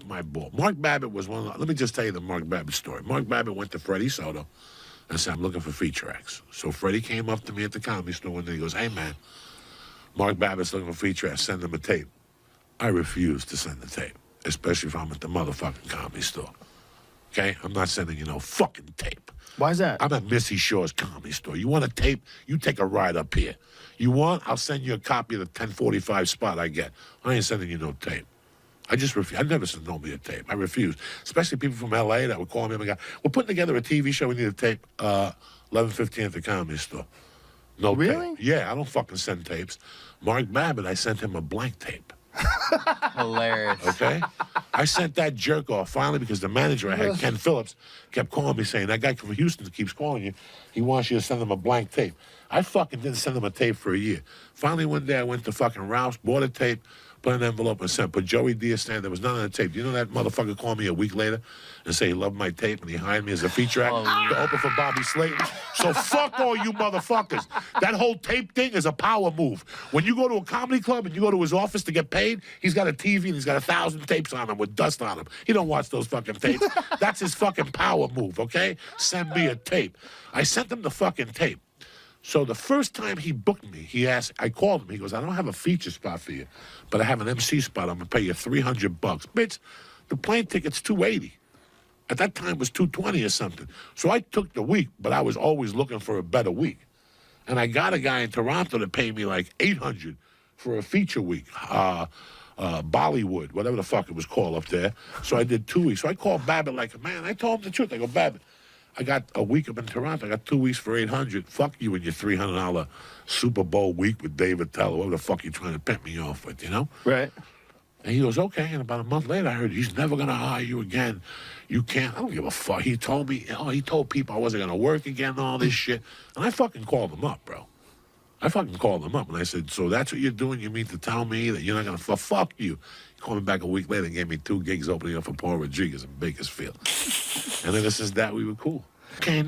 my ball. Mark Babbitt was one of the, let me just tell you the Mark Babbitt story. Mark Babbitt went to Freddie Soto and said, I'm looking for feature acts. So Freddie came up to me at the Comedy Store one day. He goes, hey, man, Mark Babbitt's looking for feature acts. Send him a tape. I refuse to send the tape, especially if I'm at the motherfucking Comedy Store. Okay? I'm not sending you no fucking tape. Why is that? I'm at Missy Shaw's Comedy Store. You want a tape? You take a ride up here. You want? I'll send you a copy of the 1045 spot I get. I ain't sending you no tape. I just refuse. I never sent nobody a tape. I refuse. Especially people from L.A. that would call me and go, we're putting together a TV show. We need a tape. 11:15 at the Comedy Store. No really? tape. Yeah, I don't fucking send tapes. Mark Babbitt, I sent him a blank tape. Hilarious. Okay? I sent that jerk off finally because the manager I had, Ken Phillips, kept calling me saying, that guy from Houston keeps calling you. He wants you to send him a blank tape. I fucking didn't send him a tape for a year. Finally, one day I went to fucking Ralph's, bought a tape, put an envelope and sent. Put Joey Diaz stand. There was none on the tape. Do you know that motherfucker called me a week later and say he loved my tape and he hired me as a feature act to open for Bobby Slayton? So fuck all you motherfuckers. That whole tape thing is a power move. When you go to a comedy club and you go to his office to get paid, he's got a TV and he's got 1,000 tapes on him with dust on him. He don't watch those fucking tapes. That's his fucking power move, okay? Send me a tape. I sent him the fucking tape. So the first time he booked me, he asked, I called him. He goes, I don't have a feature spot for you, but I have an MC spot. I'm going to pay you $300. Bitch, the plane ticket's $280. At that time, it was $220 or something. So I took the week, but I was always looking for a better week. And I got a guy in Toronto to pay me like $800 for a feature week. Bollywood, whatever the fuck it was called up there. So I did 2 weeks. So I called Babbitt like, man, I told him the truth. I go, Babbitt, I got a week up in Toronto. I got 2 weeks for $800. Fuck you and your $300 Super Bowl week with David Teller. Whatever the fuck you trying to pimp me off with, you know? Right. And he goes, okay. And about a month later, I heard he's never going to hire you again. You can't. I don't give a fuck. He told me, he told people I wasn't going to work again and all this shit. And I fucking called him up, bro. I fucking called him up. And I said, so that's what you're doing? You mean to tell me that you're not going to fuck you? He called me back a week later and gave me 2 gigs opening up for Paul Rodriguez in Bakersfield. And ever since that, we were cool. Okay.